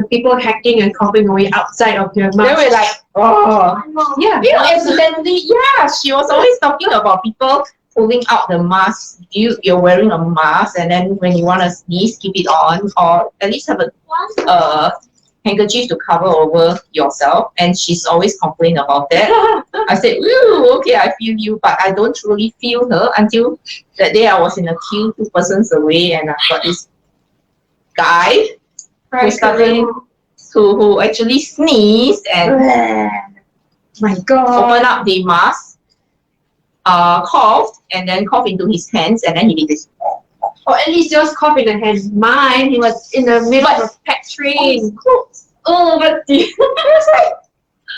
the people hacking and coughing away outside of their They mask. were like, oh, Yeah. you know, accidentally, yeah, she was always talking about people pulling out the mask. You're wearing a mask, and then when you want to sneeze, keep it on, or at least have a handkerchief to cover over yourself. And she's always complaining about that. I said, ooh, okay, I feel you, but I don't truly feel her until that day I was in a queue 2 persons away, and I got this guy who started who actually sneezed and My God. opened up the mask, coughed, and then coughed into his hands, and then he did this. Or at least just cough in the hands. Mine, he was in the middle of a packed train. Oh, but it's like,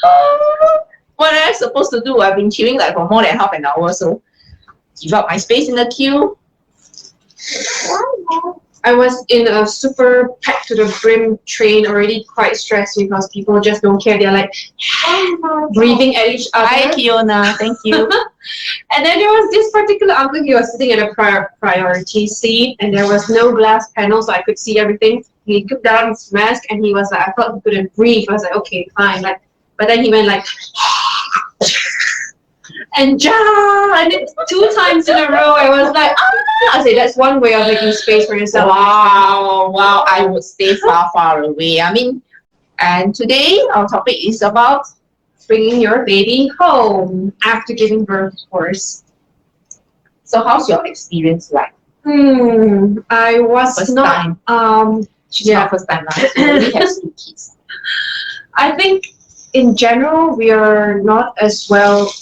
oh, what am I supposed to do? I've been queuing like for more than half an hour, so give up my space in the queue. I was in a super packed to the brim train, already quite stressed because people just don't care. They're like breathing at each other. Hi, Kiona. Thank you. And then there was this particular uncle. He was sitting in a priority seat, and there was no glass panel, so I could see everything. He took down his mask, and he was like, I thought he couldn't breathe. I was like, okay, fine. Like, but then he went like, and then 2 times in a row, I was like, I said, that's one way of making space for yourself. Wow, I would stay far, far away. I mean, and today our topic is about Bringing your baby home after giving birth, of course. so how's your experience like? I was First not. time. She's not first time, right? She already has 2 kids. I think in general we are not as well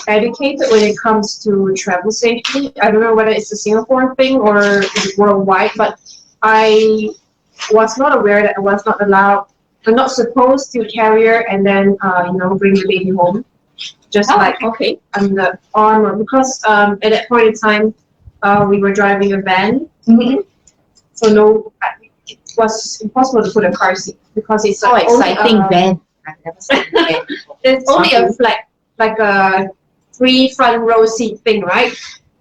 educated when it comes to travel safety. I don't know whether it's a Singapore thing or worldwide, but I was not aware that I was not allowed. I'm not supposed to carry her and then bring the baby home. Just Okay. on the arm, because at that point in time we were driving a van, so it was impossible to put a car seat because it's So exciting only, van. I've never seen a van before. It's only a flat, like a 3 front row seat thing, right?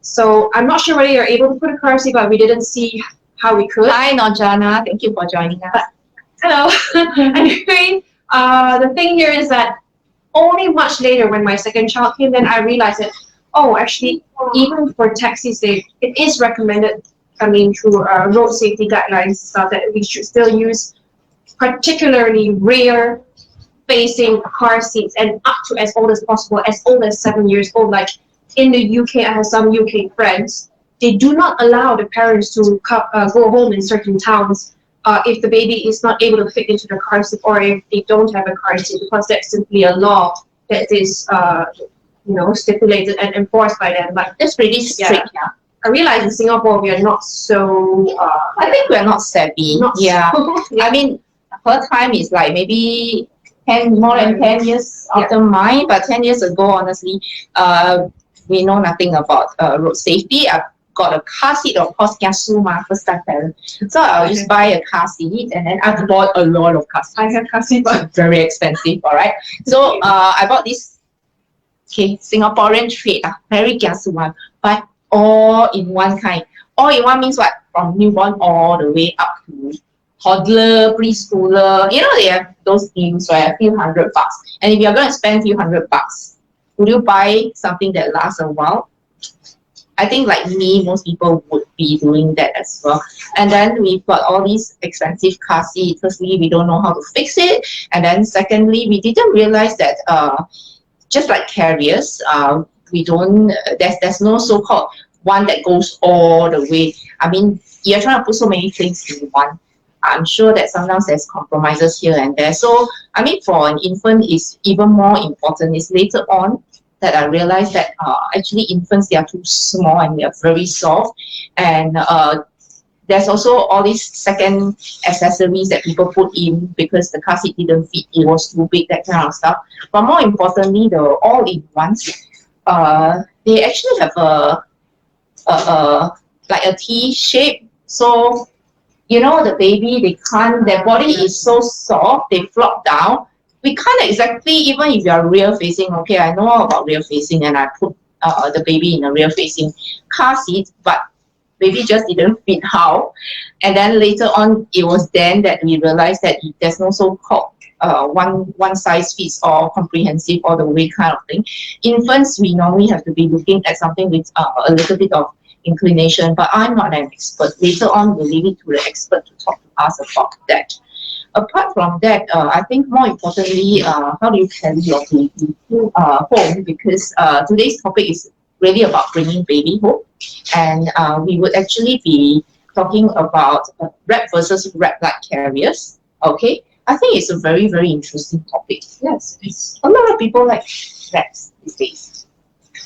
So I'm not sure whether you're able to put a car seat, but we didn't see how we could. Hi, Norjana. Thank you for joining us. Hello. Anyway, the thing here is that only much later when my second child came, then I realized that, actually, even for taxis, it is recommended, through road safety guidelines stuff, that we should still use particularly rear facing car seats and up to as old as possible, as old as 7 years old. Like in the UK, I have some UK friends, they do not allow the parents to go home in certain towns if the baby is not able to fit into the car seat, or if they don't have a car seat, because that's simply a law that is stipulated and enforced by them. But That's pretty strict, yeah. I realize in Singapore we are not so. I think we're not savvy. Yeah. I mean, her time is like maybe more than 10 years after mine, but 10 years ago, honestly, we know nothing about road safety. I've got a car seat, of course, kiasu ma, first time parent. So I'll just buy a car seat, and then I've bought a lot of car seats. I have car seat, but very expensive, all right? So I bought this Singaporean trade, very kiasu one, but all in one kind. All in one means what? From newborn all the way up to toddler, preschooler. You know, they have those deals, right? A few $100. And if you're going to spend a few $100, would you buy something that lasts a while? I think like me, most people would be doing that as well. And then we've got all these expensive car seats. Firstly, we don't know how to fix it. And then secondly, we didn't realize that just like carriers, we don't, there's no so-called one that goes all the way. I mean, you're trying to put so many things in one. I'm sure that sometimes there's compromises here and there. So, I mean, for an infant, it's even more important. It's later on that I realized that actually infants, they are too small and they are very soft. And there's also all these second accessories that people put in because the car seat didn't fit, it was too big, that kind of stuff. But more importantly, the all-in-ones, they actually have like a T shape. So, you know, the baby, their body is so soft, they flop down. We can't exactly, even if you're rear facing, okay, I know about rear facing and I put the baby in a rear facing car seat, but Baby just didn't fit how. And then later on, it was then that we realized that there's no so-called one size fits all, comprehensive all the way kind of thing. Infants, we normally have to be looking at something with a little bit of inclination, but I'm not an expert. Later on, we'll leave it to the expert to talk to us about that. Apart from that, I think more importantly, how do you carry your baby home? Because today's topic is really about bringing baby home, and we would actually be talking about wrap versus wrap-like carriers. Okay, I think it's a very, very interesting topic. Yes, it's A lot of people like wraps these days.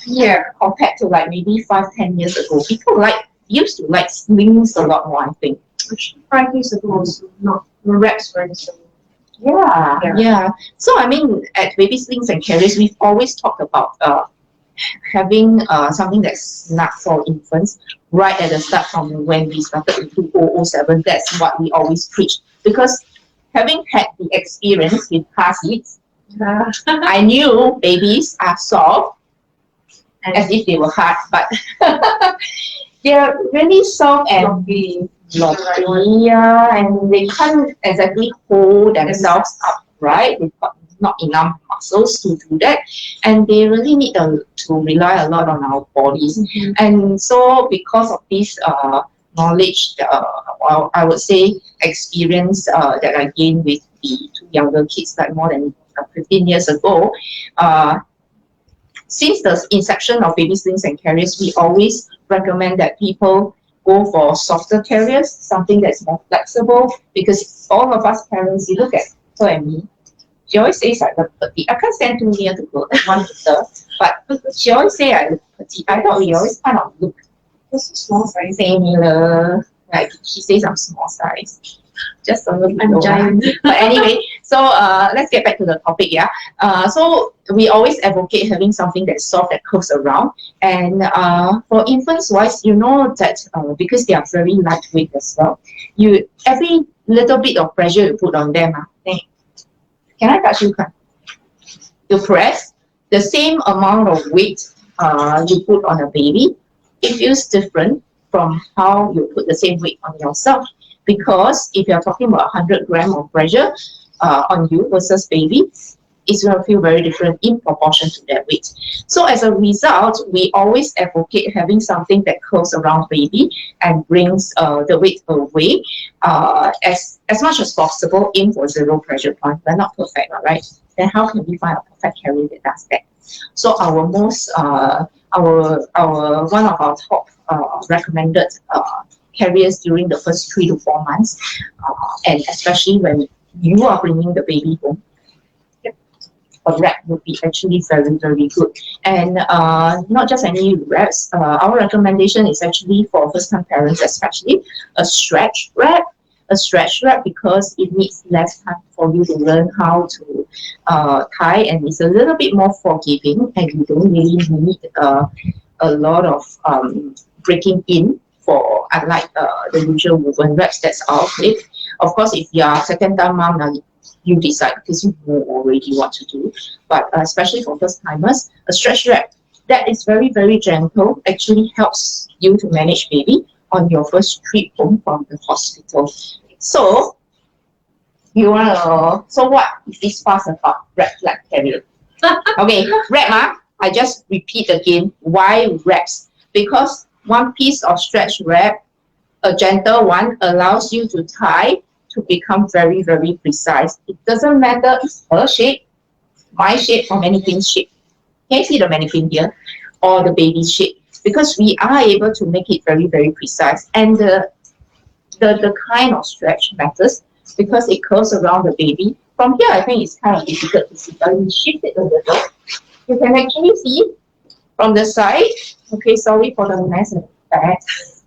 yeah. Compared to like maybe 5, 10 years ago, people used to like slings a lot more, I think. 5 years ago, was not the wraps were the same. Yeah. So I mean, at Baby Slings and Carriers, we've always talked about having something that's snug for infants right at the start from when we started in 2007. That's what we always preach, because having had the experience with car seats, I knew babies are soft as if they were hard, but they're really soft and floppy, and they can't exactly hold themselves upright. They've got not enough muscles to do that, and they really need to rely a lot on our bodies. And so because of this knowledge, well, I would say experience that I gained with the two younger kids, like more than 15 years ago, since the inception of Baby Slings and Carriers, we always recommend that people go for softer carriers, something that's more flexible, because all of us parents, you look at her and me, she always says I look petite. I can't stand too near to go one meter, but she always say I look petite. I thought we always kind of look small size. similar. Like she says I'm small size. Just a little bit I'm lower. giant. But anyway, so let's get back to the topic, yeah. So we always advocate having something that's soft, that curves around. And for infants wise, you know that because they are very lightweight as well, every little bit of pressure you put on them, can I touch you? You press the same amount of weight you put on a baby, it feels different from how you put the same weight on yourself. Because if you're talking about 100 grams of pressure on you versus baby, it's going to feel very different in proportion to that weight. So as a result, we always advocate having something that curls around baby and brings the weight away as much as possible. Aim for zero pressure point. We're not perfect, right? Then how can we find a perfect carrier that does that? So our most one of our top recommended carriers during the first 3 to 4 months, and especially when you are bringing the baby home, a wrap would be actually very, very good. And not just any wraps, our recommendation is actually for first-time parents, especially a stretch wrap. A stretch wrap, because it needs less time for you to learn how to tie, and it's a little bit more forgiving, and you don't really need a lot of breaking in for, unlike the usual woven wraps that's out of it. Of course, if you are second-time mom, now you decide, because you know already what to do. But especially for first-timers, a stretch wrap that is very, very gentle actually helps you to manage baby on your first trip home from the hospital. So what is this fuss about wrap-like carrier? Okay, wrap, I just repeat again, why wraps? Because one piece of stretch wrap, a gentle one, allows you to tie to become very, very precise. It doesn't matter it's her shape, my shape, or mannequin's shape. Can you see the mannequin here? Or the baby's shape? Because we are able to make it very, very precise. And the kind of stretch matters because it curves around the baby. From here, I think it's kind of difficult to see, but we shift it a little. You can actually see from the side. Okay, sorry for the mess in the back.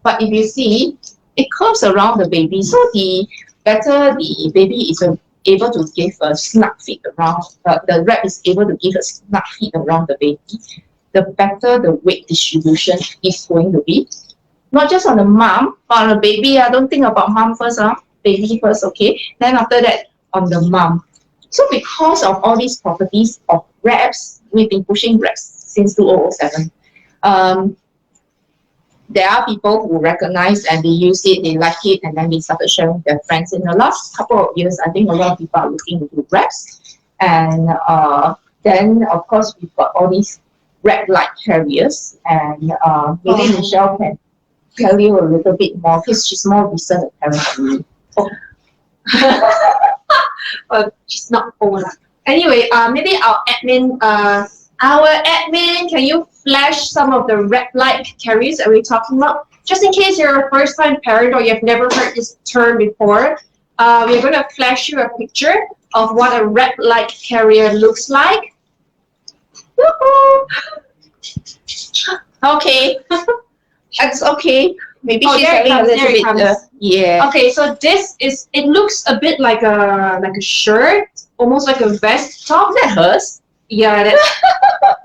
But if you see, it curves around the baby. So the better the baby is able to give a snug fit around, the wrap is able to give a snug fit around the baby, the better the weight distribution is going to be. Not just on the mom, but on the baby. Don't think about mom first, baby first, okay? Then after that, on the mom. So because of all these properties of wraps, we've been pushing wraps since 2007. there are people who recognize and they use it, they like it, and then they started sharing with their friends. In the last couple of years, I think a lot of people are looking into wraps. And then, of course, we've got all these wrap-like carriers. And maybe Michelle can tell you a little bit more because she's more recent apparently. Oh. Well, she's not old. Anyway, maybe our admin, can you flash some of the wrap-like carriers that we're talking about? Just in case you're a first-time parent or you've never heard this term before, we're going to flash you a picture of what a wrap-like carrier looks like. Okay, that's okay. Maybe Oh, she's there it having a comes, little there it bit. comes. Yeah. Okay, so it looks a bit like a shirt, almost like a vest top. Is that hers? Yeah, that's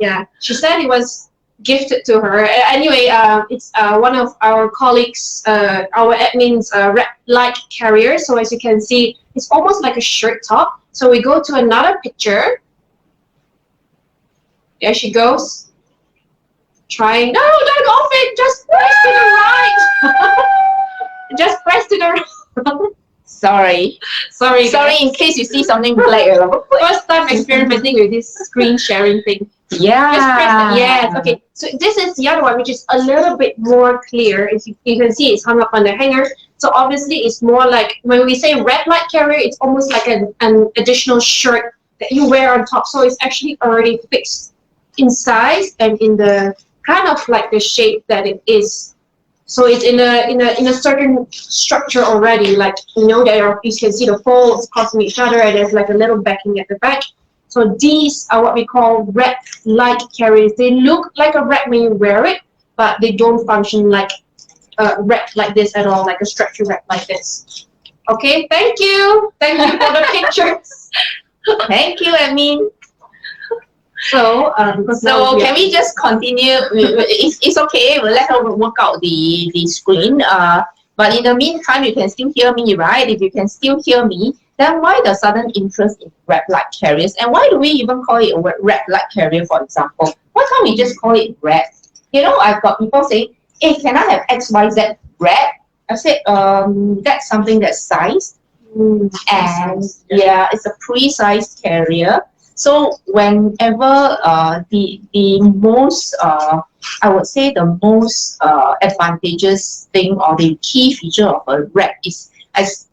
yeah. She said it was gifted to her. Anyway, it's one of our colleagues, our admin's wrap-like carrier. So as you can see, it's almost like a shirt top. So we go to another picture. There she goes. Trying. No, don't off it. Just press to the right. Just press to the right. Sorry. Sorry, Sorry, in case you see something black. First time experimenting with this screen sharing thing. Yeah. Just press it. Yes. Okay. So this is the other one, which is a little bit more clear. As you can see, it's hung up on the hanger. So obviously, it's more like when we say wrap-like carrier, it's almost like an additional shirt that you wear on top. So it's actually already fixed in size and in the kind of like the shape that it is. So it's in a certain structure already, like you know that you can see the folds crossing each other, and there's like a little backing at the back. So these are what we call wrap-like carriers. They look like a wrap when you wear it, but they don't function like a wrap like this at all, like a structure wrap like this. Okay, thank you for the pictures. Thank you, admin. So So can we just continue? It's okay. We'll let her work out the screen. But in the meantime, you can still hear me, right? If you can still hear me, then why the sudden interest in wrap-like carriers? And why do we even call it a wrap-like carrier, for example? Why can't we just call it wrap? You know, I've got people saying, hey, can I have XYZ wrap? I said, that's something that's sized. And yeah, it's a pre-sized carrier. So whenever the most I would say the most advantageous thing or the key feature of a wrap is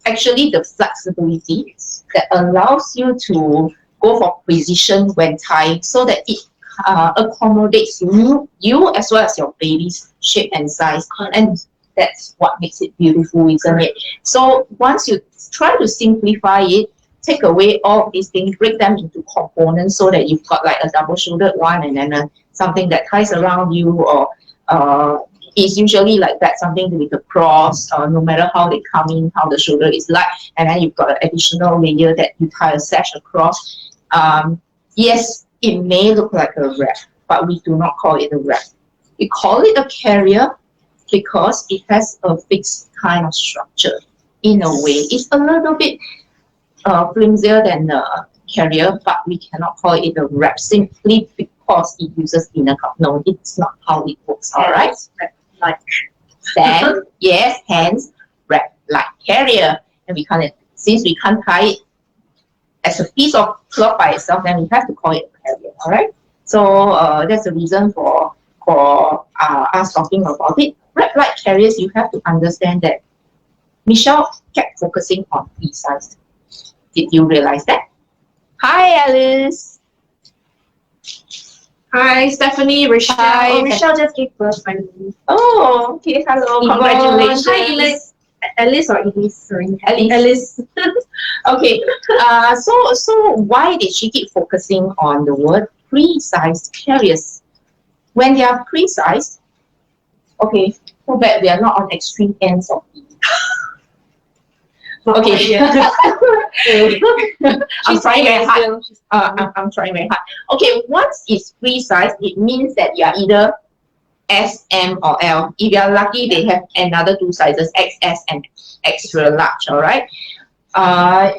actually the flexibility that allows you to go for precision when tying, so that it accommodates you as well as your baby's shape and size, and that's what makes it beautiful, isn't it? So once you try to simplify it, take away all these things, break them into components so that you've got like a double-shouldered one and then something that ties around you, or it's usually like that, something with a cross, no matter how they come in, how the shoulder is like, and then you've got an additional layer that you tie a sash across. Yes, it may look like a wrap, but we do not call it a wrap. We call it a carrier because it has a fixed kind of structure. In a way, it's a little bit flimsier than the carrier, but we cannot call it a wrap simply because it uses inner cup. No, it's not how it works. All right, like then yes, hence wrap like carrier, and we can't, since we can't tie it as a piece of cloth by itself, then we have to call it a carrier. All right, so that's the reason for us talking about it. Wrap like carriers, you have to understand that Michelle kept focusing on pre-sized. Did you realize that? Hi, Alice. hi, Stephanie, Rochelle. Hi. Oh, Rochelle just gave birth finally. Oh, okay. Hello. Yvonne. Congratulations. Hi, Elise. Alice or Elise? Sorry. Alice. Okay. So why did she keep focusing on the word pre-sized carriers? When they are pre-sized, okay, too bad we are not on extreme ends of the. Okay. I'm trying very hard. I'm trying very hard. Okay, once it's pre-sized, it means that you are either S, M, or L. If you are lucky, they have another two sizes, XS and extra large. All right.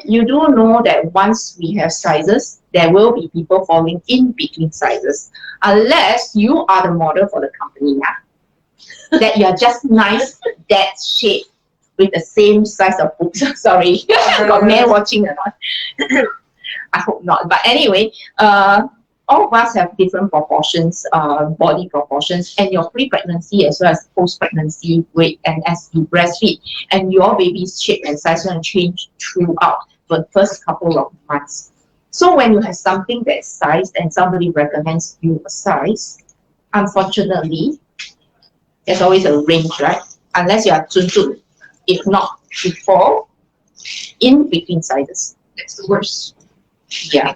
You do know that once we have sizes, there will be people falling in between sizes, unless you are the model for the company. that you're just nice that shape with the same size of boobs. Sorry, got men watching or not? I hope not. But anyway, all of us have different proportions, body proportions, and your pre-pregnancy as well as post-pregnancy weight, and as you breastfeed, and your baby's shape and size will change throughout the first couple of months. So when you have something that's sized and somebody recommends you a size, unfortunately, there's always a range, right? Unless you are zun. If not, you fall in between sizes. That's the worst. Yeah.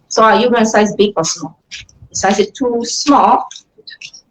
So are you going to size big or small? You size it too small,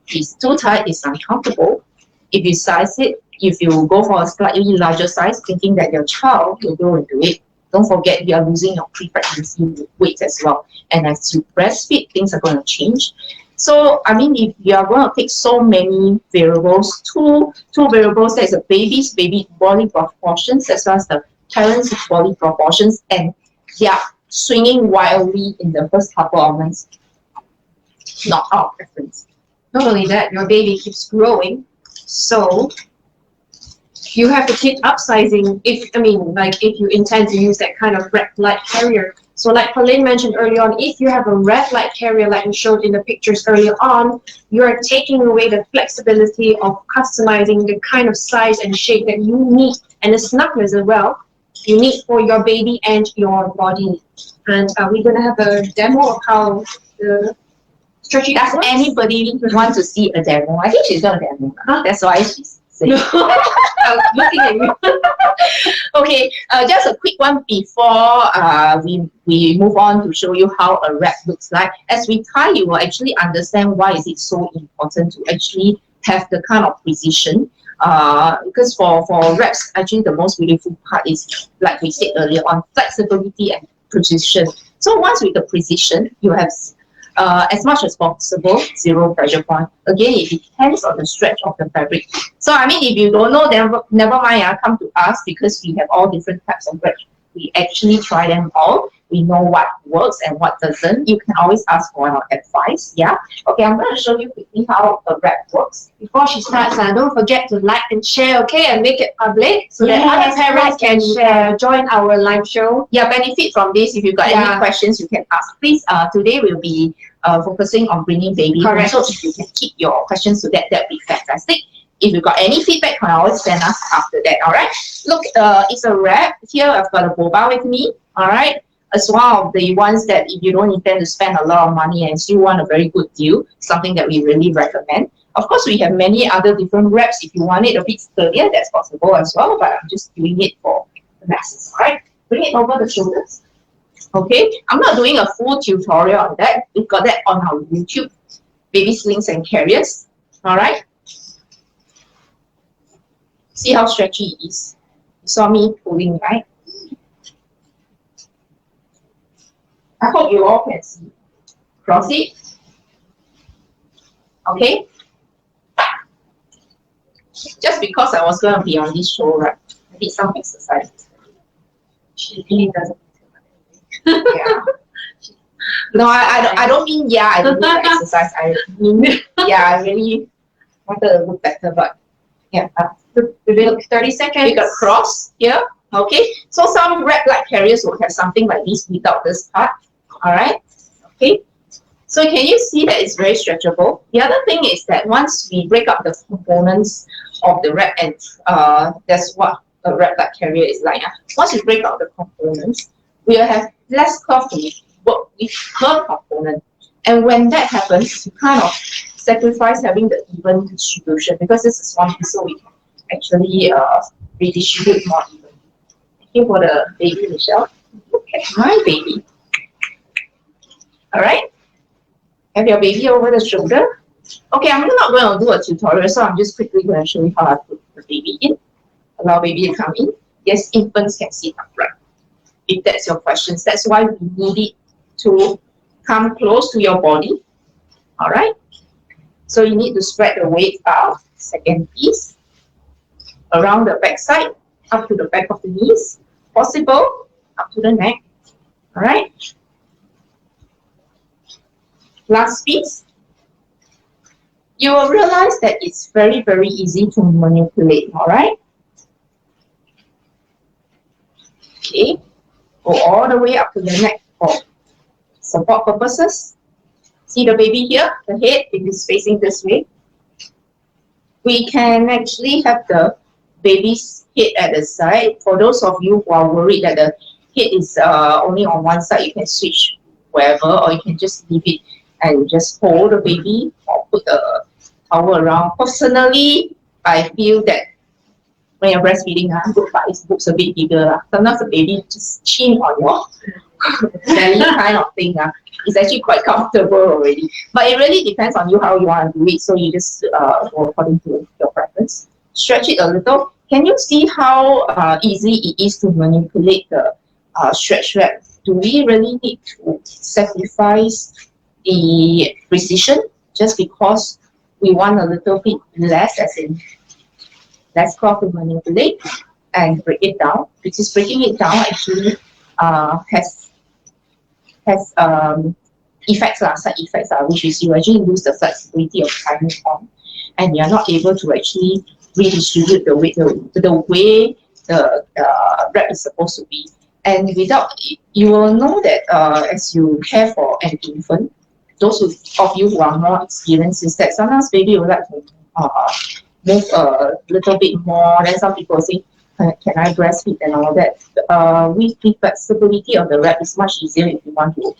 it's too tight, it's uncomfortable. If you size it, if you go for a slightly larger size, thinking that your child will grow into it, don't forget you are losing your pre-pregnancy weight as well. And as you breastfeed, things are going to change. So, I mean, if you are going to take so many variables, two variables, that's the baby's body proportions as well as the parents' body proportions, and they are swinging wildly in the first couple of months. Not our preference. Not only that, your baby keeps growing, so you have to keep upsizing if you intend to use that kind of red light carrier. So like Pauline mentioned early on, if you have a red light carrier like we showed in the pictures earlier on, you're taking away the flexibility of customizing the kind of size and shape that you need, and the snugness as well you need for your baby and your body. And we're going to have a demo of how the stretchy Does anybody want to see a demo? I think she's got a demo. That's why she's saying. I was looking at you. Okay, just a quick one before we move on to show you how a wrap looks like. As we tie, you will actually understand why is it so important to actually have the kind of precision. Because for wraps, actually the most beautiful part is, like we said earlier on, flexibility and precision. So once with the precision, you have as much as possible, zero pressure point. Again, it depends on the stretch of the fabric. So I mean, if you don't know, then never mind, come to us, because we have all different types of wraps. We actually try them all. We know what works and what doesn't. You can always ask for our advice. Yeah. Okay, I'm going to show you quickly how a wrap works. Before she starts, don't forget to like and share, okay, and make it public so that other parents can join our live show. Yeah, benefit from this. If you've got any questions, you can ask. Please, today we'll be focusing on bringing baby home. So if you can keep your questions to that would be fantastic. If you've got any feedback, you can always send us after that. All right. Look, it's a wrap. Here I've got a boba with me. All right. It's one of the ones that if you don't intend to spend a lot of money and still want a very good deal, something that we really recommend. Of course, we have many other different wraps. If you want it a bit sturdier, that's possible as well, but I'm just doing it for the masses. All right, bring it over the shoulders. Okay, I'm not doing a full tutorial on that. We've got that on our YouTube, baby slings and carriers. All right. See how stretchy it is. You saw me pulling, right? I hope you all can see. Cross it. Okay. Just because I was going to be on this show, right? I did some exercise. She really doesn't. Yeah. No, I don't mean I don't need exercise. I mean I really wanted to look better, but yeah. We look 30 seconds. We got cross here. Okay. So some wrap-like carriers will have something like this without this part. All right. Okay. So can you see that it's very stretchable? The other thing is that once we break up the components of the wrap, and that's what a wrap-like carrier is like. Once we break up the components, we'll have less cloth to work with per component. And when that happens, you kind of sacrifice having the even distribution, because this is one piece, so we can actually redistribute more even. Thank you for the baby, Michelle. Look at my baby. All right. Have your baby over the shoulder. Okay, I'm not going to do a tutorial, so I'm just quickly going to show you how I put the baby in. Allow baby to come in. Yes, infants can sit upright. If that's your questions, that's why we need it to come close to your body. All right. So you need to spread the weight out. Second piece. Around the back side, up to the back of the knees. Possible, up to the neck. All right. Last piece. you will realize that it's very, very easy to manipulate, all right? Okay, go all the way up to the neck for support purposes. See the baby here, the head, it is facing this way. We can actually have the baby's head at the side. For those of you who are worried that the head is only on one side, you can switch wherever, or you can just leave it and just hold the baby or put the towel around. Personally, I feel that when you're breastfeeding, good boobs a bit bigger. Sometimes the baby just chin on your belly kind of thing. It's actually quite comfortable already. But it really depends on you how you want to do it. So you just go according to your preference. Stretch it a little. Can you see how easy it is to manipulate the stretch wrap? Do we really need to sacrifice the precision just because we want a little bit less, as in less cloth to manipulate and break it down? Because breaking it down actually has effects, side effects, which is you actually lose the flexibility of tying it on, and you're not able to actually redistribute the weight the way the wrap is supposed to be. And without, you will know that as you care for an infant, those of you who are more experienced, is that sometimes baby would like to move a little bit more. Then some people say, can I breastfeed and all that? With the flexibility of the wrap, it's much easier if you want to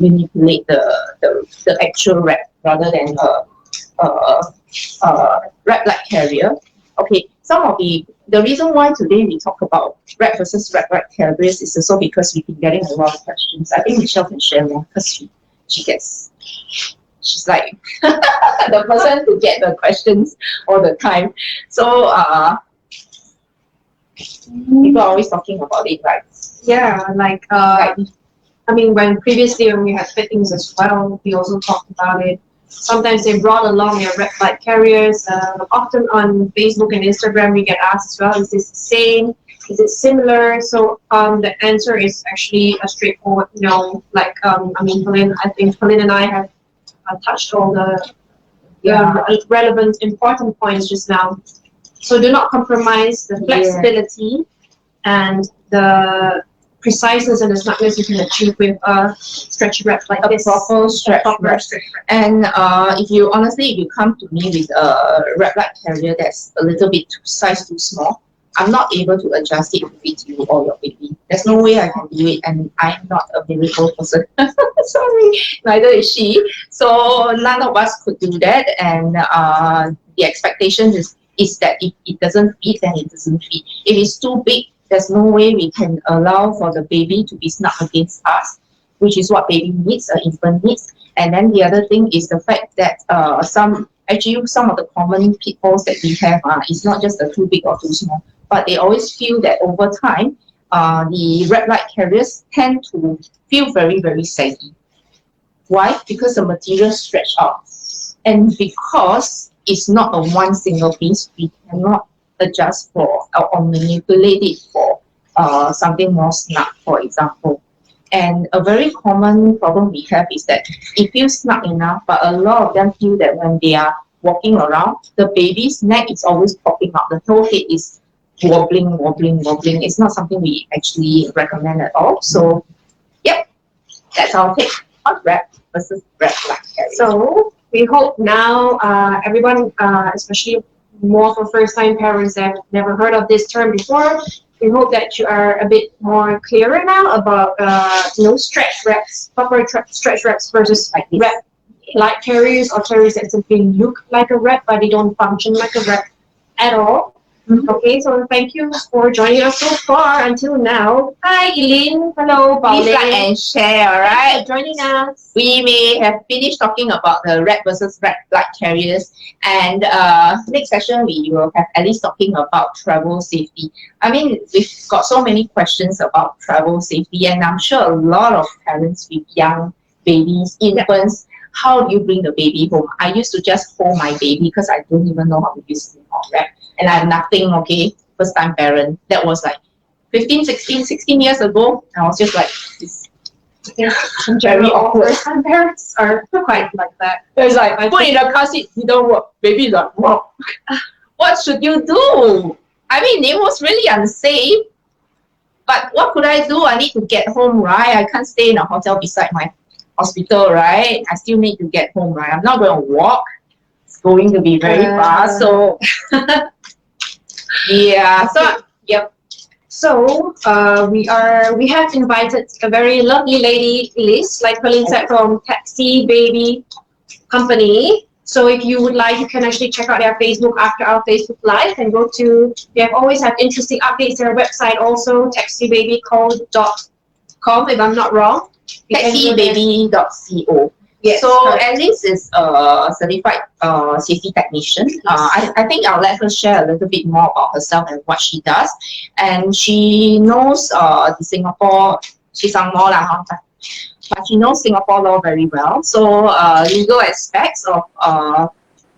manipulate the actual wrap rather than wrap-like carrier. Okay, some of the reason why today we talk about wrap versus wrap-like carriers is also because we've been getting a lot of questions. I think Michelle can share more because she's like the person to get the questions all the time. So people are always talking about it, right? Yeah, like I mean, when we had fittings as well, we also talked about it. Sometimes they brought along their red light carriers. Often on Facebook and Instagram, we get asked as well, is this the same? Is it similar? So the answer is actually a straightforward no. Like, I think Pauline and I have touched all the relevant, important points just now. So do not compromise the flexibility and the preciseness and the snugness you can achieve with a stretchy wrap like this. Proper stretch wrap. And if you come to me with a wrap-like carrier that's a little bit size too small, I'm not able to adjust it to fit you or your baby. There's no way I can do it, and I'm not a miracle person. Sorry, neither is she. So none of us could do that, and the expectation is that if it doesn't fit, then it doesn't fit. If it's too big, there's no way we can allow for the baby to be snug against us, which is what baby needs, an infant needs. And then the other thing is the fact that some of the common pitfalls that we have is not just the too big or too small, but they always feel that over time, the wrap-like carriers tend to feel very, very saggy. Why? Because the material stretch out. And because it's not a one single piece, we cannot adjust for or manipulate it for something more snug, for example. And a very common problem we have is that it feels snug enough, but a lot of them feel that when they are walking around, the baby's neck is always popping out. The whole head is wobbling. It's not something we actually recommend at all. So, yep, that's our take on wrap versus wrap-like carrier. So we hope now everyone, especially more for first-time parents that have never heard of this term before, we hope that you are a bit more clearer now about stretch wraps, proper stretch wraps versus like wrap-like carriers or carriers that simply look like a wrap but they don't function like a wrap at all. Mm-hmm. Okay, so thank you for joining us so far until now. Hi, Eileen. Hello, Pauline. Please like and share, alright? Thanks for joining us. We may have finished talking about the wrap versus wrap-like carriers, and next session we will have Elise talking about travel safety. I mean, we've got so many questions about travel safety, and I'm sure a lot of parents with young babies, infants, how do you bring the baby home? I used to just hold my baby because I don't even know how to use it or wrap. And I have nothing, okay, first time parent. That was like 15, 16, 16 years ago. I was just like this. in Very general, awkward. some parents are quite like that. It's like, put in the car seat, it don't work. Baby is like, whoa. What should you do? I mean, it was really unsafe. But what could I do? I need to get home, right? I can't stay in a hotel beside my hospital, right? I still need to get home, right? I'm not going to walk. It's going to be very fast. So, yeah. So, yep. So we have invited a very lovely lady, Elise, like Pauline said, from Taxi Baby Company. So if you would like, you can actually check out their Facebook after our Facebook Live and go to, they have always have interesting updates. Their website also, taxibabycall.com, if I'm not wrong. Taxibaby.co. Yes, so correct. Alice is a certified safety technician. I think I'll let her share a little bit more about herself and what she does. And she knows the Singapore, she's ang mo lah, but she knows Singapore law very well. So legal aspects of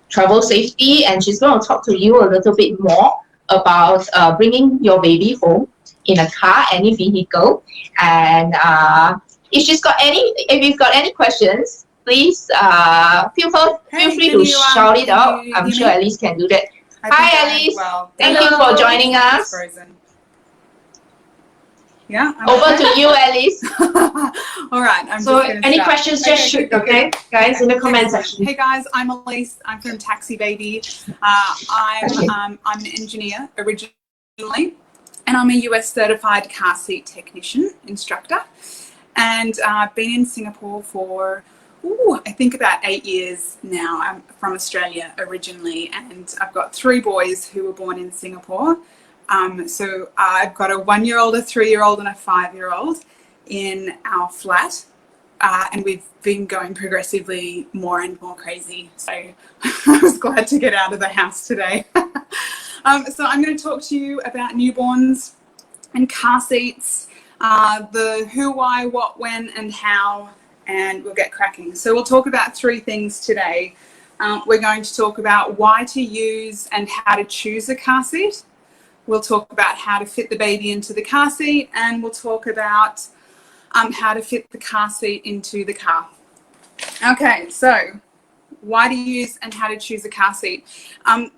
travel safety, and she's going to talk to you a little bit more about bringing your baby home in a car, any vehicle, and if you've got any questions, please feel free to shout it out. I'm sure Elise can do that. Hi, Elise. Well, thank you for joining us. Yeah. Over to you, Elise. All right. So any questions, just shoot, okay, guys, in the comment section. Hey guys, I'm Elise. I'm from Taxi Baby. I'm an engineer originally, and I'm a US certified car seat technician instructor. And I've been in Singapore for, I think about 8 years now. I'm from Australia originally, and I've got 3 boys who were born in Singapore. So I've got a 1-year-old, a 3-year-old, and a 5-year-old in our flat. And we've been going progressively more and more crazy. So I was glad to get out of the house today. So I'm going to talk to you about newborns and car seats, the who, why, what, when, and how, and we'll get cracking. So we'll talk about 3 things today. We're going to talk about why to use and how to choose a car seat. We'll talk about how to fit the baby into the car seat, and we'll talk about how to fit the car seat into the car. Okay, so why to use and how to choose a car seat. A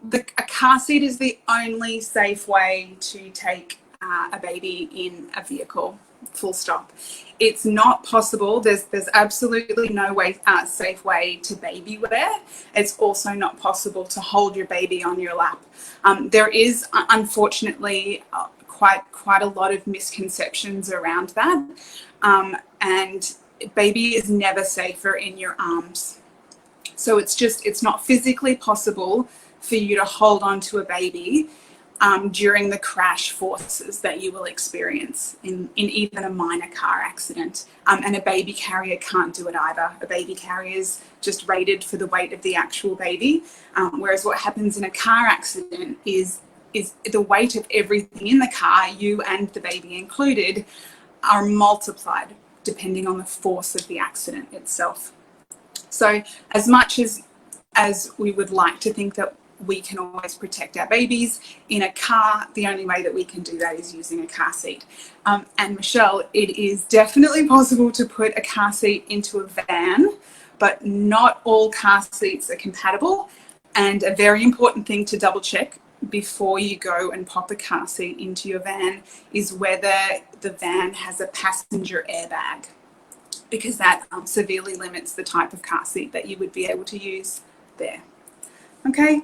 car seat is the only safe way to take a baby in a vehicle, full stop. It's not possible. There's absolutely no safe way to baby wear. It's also not possible to hold your baby on your lap. There is, unfortunately, quite a lot of misconceptions around that. And baby is never safer in your arms. So it's not physically possible for you to hold on to a baby during the crash forces that you will experience in even a minor car accident. And a baby carrier can't do it either. A baby carrier is just rated for the weight of the actual baby. Whereas what happens in a car accident is the weight of everything in the car, you and the baby included, are multiplied depending on the force of the accident itself. So as much as we would like to think that we can always protect our babies in a car, the only way that we can do that is using a car seat. And Michelle, it is definitely possible to put a car seat into a van, but not all car seats are compatible. And a very important thing to double check before you go and pop a car seat into your van is whether the van has a passenger airbag, because that severely limits the type of car seat that you would be able to use there. Okay,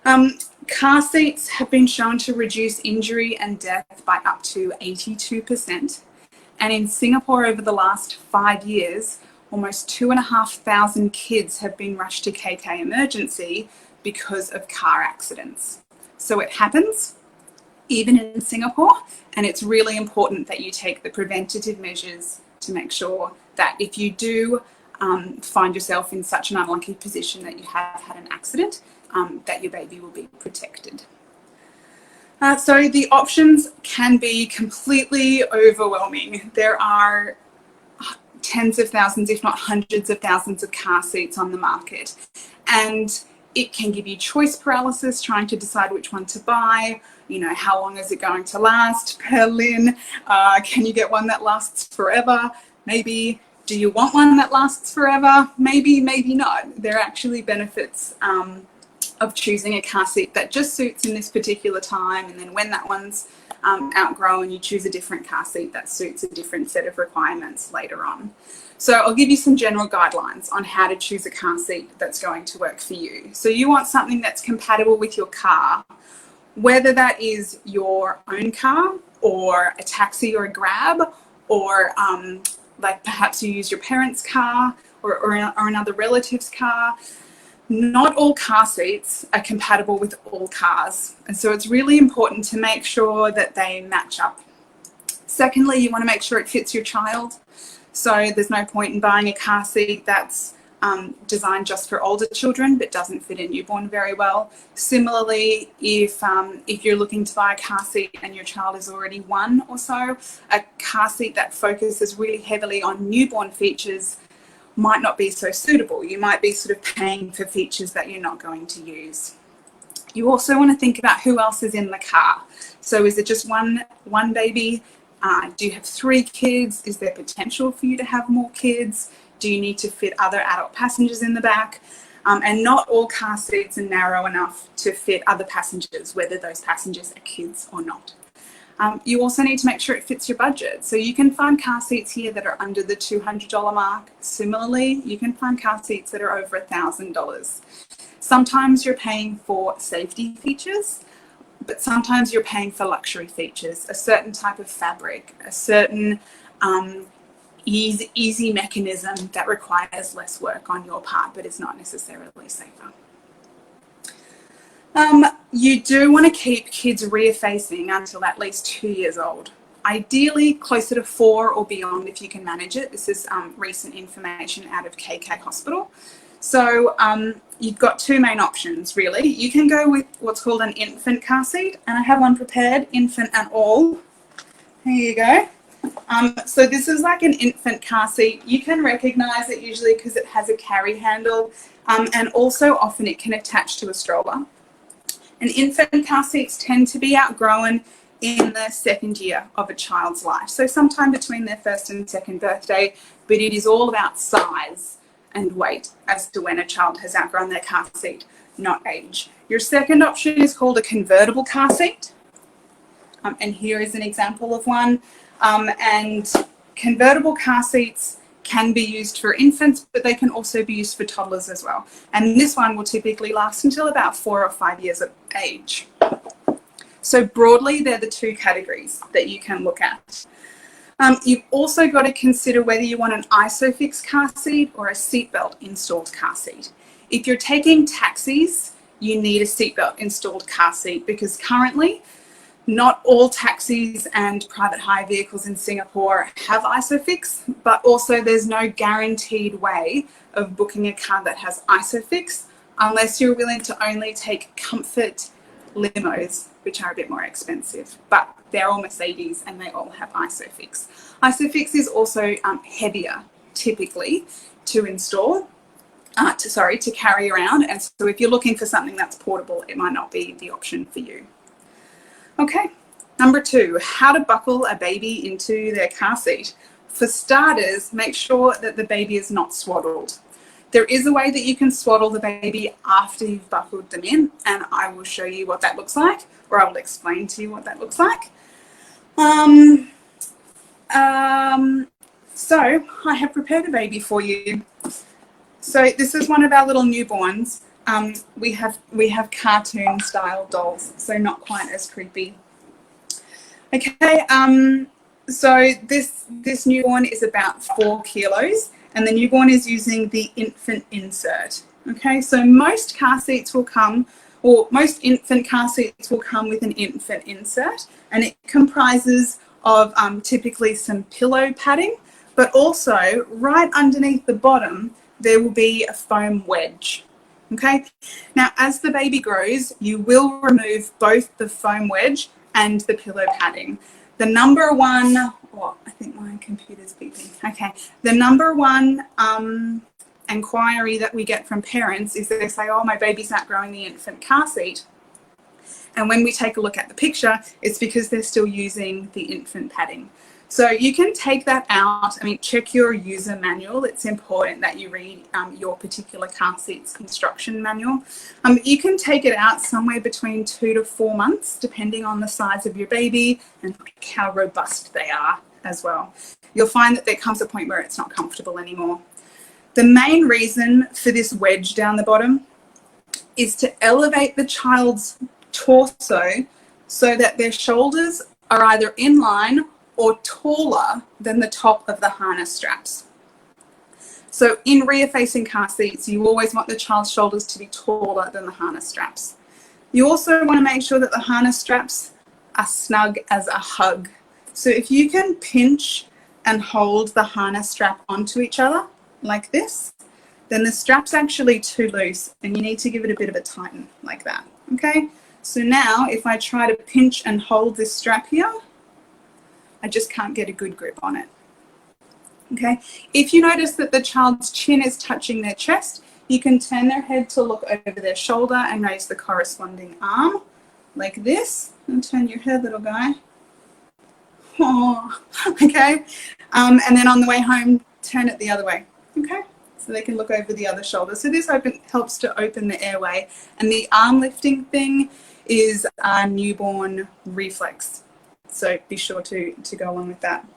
car seats have been shown to reduce injury and death by up to 82%. And in Singapore over the last 5 years, almost 2,500 kids have been rushed to KK emergency because of car accidents. So it happens, even in Singapore, and it's really important that you take the preventative measures to make sure that if you do find yourself in such an unlucky position that you have had an accident, that your baby will be protected. So the options can be completely overwhelming. There are tens of thousands, if not hundreds of thousands of car seats on the market. And it can give you choice paralysis, trying to decide which one to buy. You know, how long is it going to last per lin? Can you get one that lasts forever? Maybe, do you want one that lasts forever? Maybe, maybe not. There are actually benefits of choosing a car seat that just suits in this particular time, and then when that one's outgrown, you choose a different car seat that suits a different set of requirements later on. So I'll give you some general guidelines on how to choose a car seat that's going to work for you. So you want something that's compatible with your car, whether that is your own car or a taxi or a Grab, or like perhaps you use your parents' car or another relative's car. Not all car seats are compatible with all cars, and so it's really important to make sure that they match up. Secondly, you want to make sure it fits your child. So there's no point in buying a car seat that's designed just for older children but doesn't fit a newborn very well. Similarly, if you're looking to buy a car seat and your child is already 1 or so, a car seat that focuses really heavily on newborn features might not be so suitable. You might be sort of paying for features that you're not going to use. You also want to think about who else is in the car. So is it just one baby? Do you have 3 kids? Is there potential for you to have more kids? Do you need to fit other adult passengers in the back? And not all car seats are narrow enough to fit other passengers, whether those passengers are kids or not. You also need to make sure it fits your budget. So you can find car seats here that are under the $200 mark. Similarly, you can find car seats that are over $1,000. Sometimes you're paying for safety features, but sometimes you're paying for luxury features, a certain type of fabric, a certain easy mechanism that requires less work on your part, but is not necessarily safer. You do want to keep kids rear facing until at least 2 years old. Ideally closer to 4 or beyond if you can manage it. This is recent information out of KK Hospital. So you've got 2 main options really. You can go with what's called an infant car seat, and I have one prepared, infant and all. Here you go. So this is like an infant car seat. You can recognize it usually because it has a carry handle, and also often it can attach to a stroller. And infant car seats tend to be outgrown in the 2nd year of a child's life. So sometime between their 1st and 2nd birthday, but it is all about size and weight as to when a child has outgrown their car seat, not age. Your second option is called a convertible car seat. And here is an example of one. And convertible car seats can be used for infants, but they can also be used for toddlers as well. And this one will typically last until about 4 or 5 years of age. So broadly, they're the 2 categories that you can look at. You've also got to consider whether you want an ISOFIX car seat or a seatbelt installed car seat. If you're taking taxis, you need a seatbelt installed car seat because currently not all taxis and private hire vehicles in Singapore have ISOFIX, but also there's no guaranteed way of booking a car that has ISOFIX unless you're willing to only take comfort limos, which are a bit more expensive, but they're all Mercedes and they all have ISOFIX. ISOFIX is also heavier typically to install, to carry around, and so if you're looking for something that's portable, it might not be the option for you. Okay, number 2, how to buckle a baby into their car seat. For starters, make sure that the baby is not swaddled. There is a way that you can swaddle the baby after you've buckled them in, and I will show you what that looks like, or I will explain to you what that looks like. So I have prepared a baby for you. So this is one of our little newborns. We have cartoon style dolls, so not quite as creepy. Okay, so this newborn is about 4 kilos, and the newborn is using the infant insert. Okay, so most car seats will come, or most infant car seats will come with an infant insert, and it comprises of typically some pillow padding, but also right underneath the bottom there will be a foam wedge. Okay, now as the baby grows, you will remove both the foam wedge and the pillow padding. The number one, I think my computer's beeping. Okay, the number one inquiry that we get from parents is that they say, oh, my baby's outgrowing the infant car seat. And when we take a look at the picture, it's because they're still using the infant padding. So you can take that out. I mean, check your user manual. It's important that you read your particular car seat's instruction manual. You can take it out somewhere between 2 to 4 months, depending on the size of your baby and how robust they are as well. You'll find that there comes a point where it's not comfortable anymore. The main reason for this wedge down the bottom is to elevate the child's torso so that their shoulders are either in line or taller than the top of the harness straps. So in rear-facing car seats, you always want the child's shoulders to be taller than the harness straps. You also want to make sure that the harness straps are snug as a hug. So if you can pinch and hold the harness strap onto each other like this, then the strap's actually too loose and you need to give it a bit of a tighten like that, okay? So now if I try to pinch and hold this strap here, I just can't get a good grip on it. Okay, if you notice that the child's chin is touching their chest, you can turn their head to look over their shoulder and raise the corresponding arm like this. And turn your head, little guy. Oh, okay, and then on the way home, turn it the other way. Okay, so they can look over the other shoulder. So this helps to open the airway, and the arm lifting thing is a newborn reflex. So be sure to go along with that.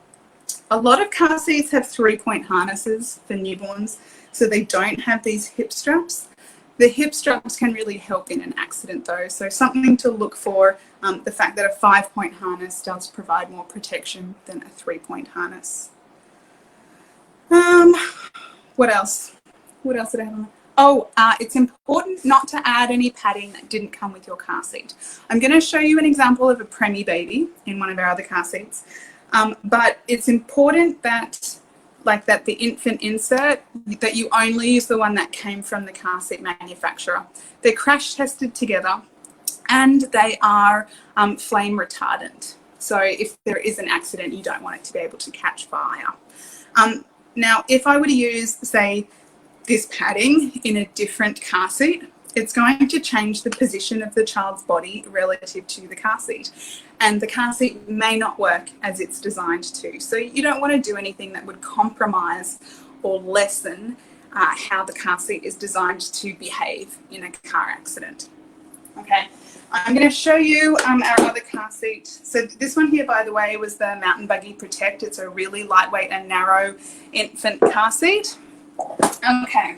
A lot of car seats have 3-point harnesses for newborns, so they don't have these hip straps. The hip straps can really help in an accident though, so something to look for, the fact that a 5-point harness does provide more protection than a 3-point harness. What else? What else did I have on? Oh, it's important not to add any padding that didn't come with your car seat. I'm going to show you an example of a preemie baby in one of our other car seats, but it's important that, that the infant insert, that you only use the one that came from the car seat manufacturer. They're crash tested together and they are flame retardant. So if there is an accident, you don't want it to be able to catch fire. Now, if I were to use, say, this padding in a different car seat, it's going to change the position of the child's body relative to the car seat. And the car seat may not work as it's designed to. So you don't want to do anything that would compromise or lessen how the car seat is designed to behave in a car accident. Okay, I'm going to show you our other car seat. So this one here, by the way, was the Mountain Buggy Protect. It's a really lightweight and narrow infant car seat. Okay,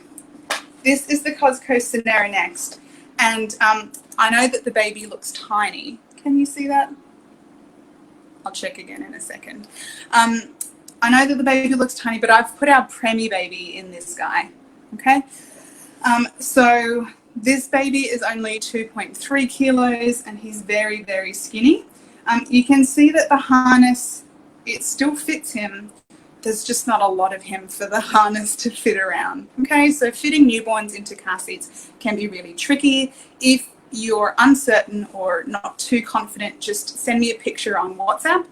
this is the Cosco Sonera Next, and I know that the baby looks tiny. Can you see that? I'll check again in a second. I know that the baby looks tiny, but I've put our preemie baby in this guy, okay? So this baby is only 2.3 kilos and he's very, very skinny. You can see that the harness, it still fits him. There's just not a lot of him for the harness to fit around. Okay, so fitting newborns into car seats can be really tricky. If you're uncertain or not too confident, just send me a picture on WhatsApp.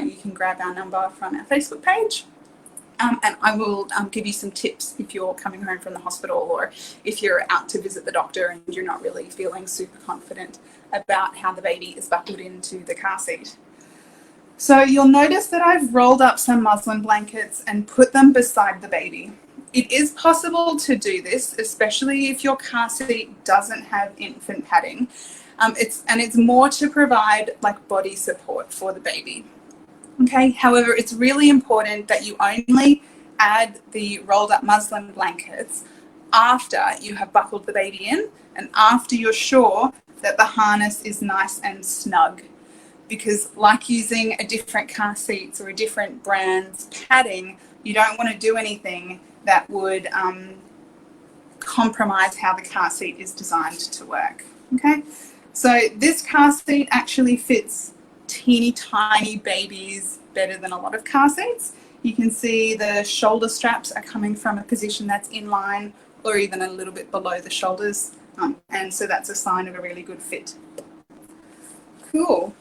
You can grab our number from our Facebook page. And I will give you some tips if you're coming home from the hospital or if you're out to visit the doctor and you're not really feeling super confident about how the baby is buckled into the car seat. So you'll notice that I've rolled up some muslin blankets and put them beside the baby. It is possible to do this, especially if your car seat doesn't have infant padding. It's more to provide like body support for the baby. Okay, however, it's really important that you only add the rolled up muslin blankets after you have buckled the baby in and after you're sure that the harness is nice and snug. Because like using a different car seats or a different brand's padding, you don't want to do anything that would compromise how the car seat is designed to work. Okay, so this car seat actually fits teeny tiny babies better than a lot of car seats. You can see the shoulder straps are coming from a position that's in line or even a little bit below the shoulders, and so that's a sign of a really good fit. Cool.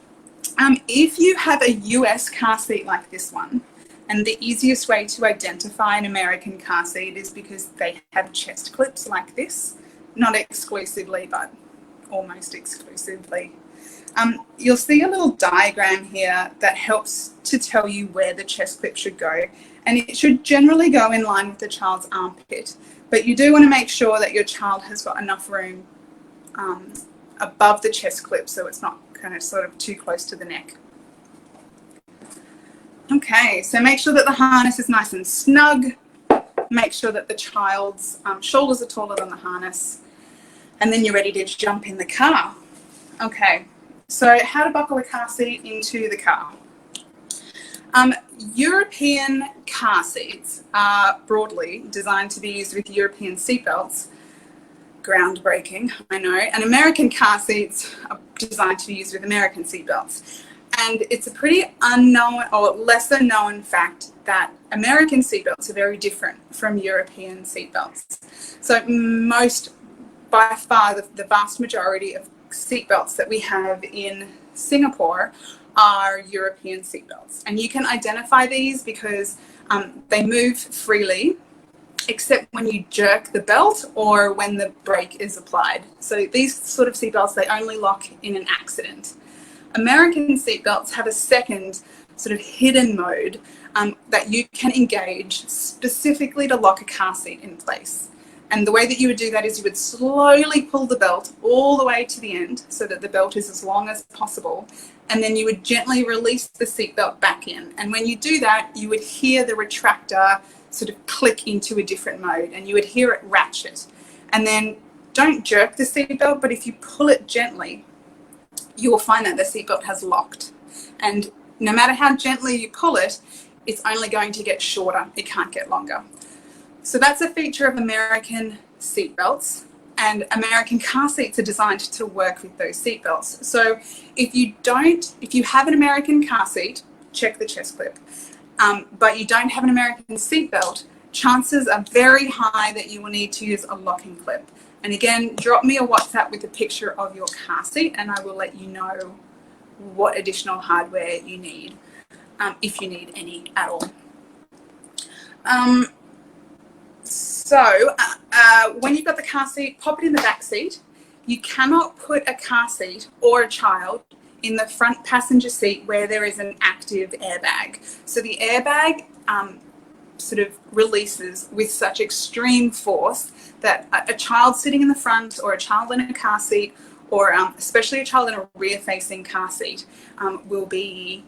If you have a US car seat like this one, and the easiest way to identify an American car seat is because they have chest clips like this, not exclusively, but almost exclusively. You'll see a little diagram here that helps to tell you where the chest clip should go. And it should generally go in line with the child's armpit. But you do want to make sure that your child has got enough room above the chest clip so it's not kind of sort of too close to the neck. Okay, so make sure that the harness is nice and snug. Make sure that the child's shoulders are taller than the harness. And then you're ready to jump in the car. Okay, so how to buckle a car seat into the car. European car seats are broadly designed to be used with European seatbelts. Groundbreaking, I know. And American car seats are designed to be used with American seatbelts. And it's a pretty unknown or lesser known fact that American seatbelts are very different from European seatbelts. So by far, the vast majority of seatbelts that we have in Singapore are European seatbelts. And you can identify these because they move freely, except when you jerk the belt or when the brake is applied. So these sort of seatbelts, they only lock in an accident. American seatbelts have a second sort of hidden mode that you can engage specifically to lock a car seat in place. And the way that you would do that is you would slowly pull the belt all the way to the end so that the belt is as long as possible. And then you would gently release the seatbelt back in. And when you do that, you would hear the retractor sort of click into a different mode and you would hear it ratchet. And then don't jerk the seatbelt, but if you pull it gently, you will find that the seatbelt has locked. And no matter how gently you pull it, it's only going to get shorter. It can't get longer. So that's a feature of American seatbelts, and American car seats are designed to work with those seatbelts. So if you have an American car seat, check the chest clip, but you don't have an American seatbelt, chances are very high that you will need to use a locking clip. And again, drop me a WhatsApp with a picture of your car seat and I will let you know what additional hardware you need, if you need any at all. When you've got the car seat, pop it in the back seat. You cannot put a car seat or a child in the front passenger seat where there is an active airbag. So the airbag sort of releases with such extreme force that a child sitting in the front or a child in a car seat or especially a child in a rear-facing car seat will be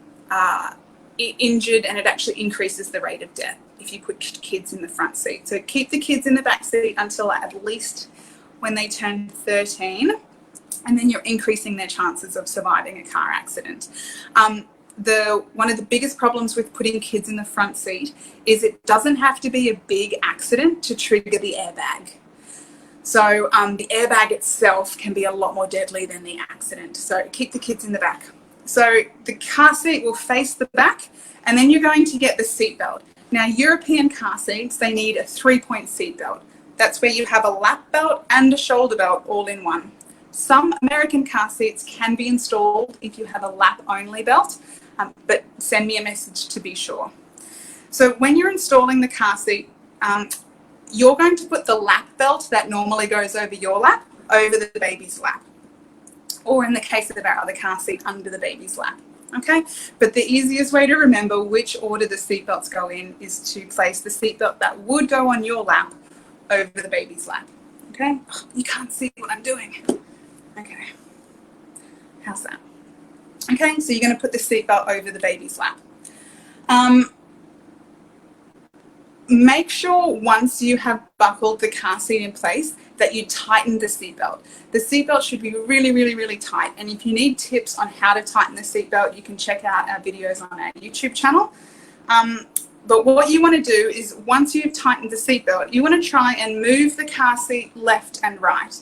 injured, and it actually increases the rate of death if you put kids in the front seat. So keep the kids in the back seat until at least when they turn 13, and then you're increasing their chances of surviving a car accident. One of the biggest problems with putting kids in the front seat is it doesn't have to be a big accident to trigger the airbag. So the airbag itself can be a lot more deadly than the accident. So keep the kids in the back. So the car seat will face the back, and then you're going to get the seat belt. Now, European car seats, they need a 3-point seat belt. That's where you have a lap belt and a shoulder belt all in one. Some American car seats can be installed if you have a lap-only belt, but send me a message to be sure. So when you're installing the car seat, you're going to put the lap belt that normally goes over your lap over the baby's lap, or in the case of our other car seat, under the baby's lap. Okay, but the easiest way to remember which order the seatbelts go in is to place the seatbelt that would go on your lap over the baby's lap. Okay, you can't see what I'm doing. Okay, how's that? Okay, so you're going to put the seatbelt over the baby's lap. Make sure once you have buckled the car seat in place that you tighten the seatbelt. The seatbelt should be really, really, really tight. And if you need tips on how to tighten the seatbelt, you can check out our videos on our YouTube channel. But what you want to do is once you've tightened the seatbelt, you want to try and move the car seat left and right.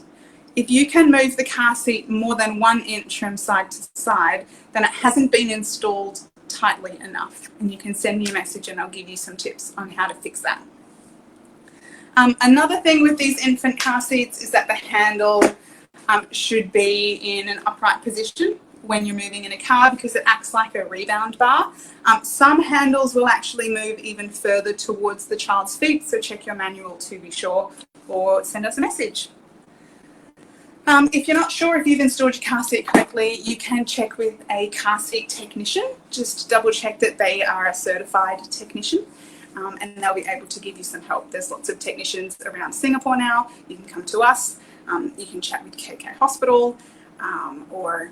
If you can move the car seat more than 1 inch from side to side, then it hasn't been installed tightly enough, and you can send me a message and I'll give you some tips on how to fix that. Another thing with these infant car seats is that the handle should be in an upright position when you're moving in a car because it acts like a rebound bar. Some handles will actually move even further towards the child's feet, so check your manual to be sure or send us a message. If you're not sure if you've installed your car seat correctly, you can check with a car seat technician, just to double check that they are a certified technician, and they'll be able to give you some help. There's lots of technicians around Singapore now. You can come to us, you can chat with KK Hospital, or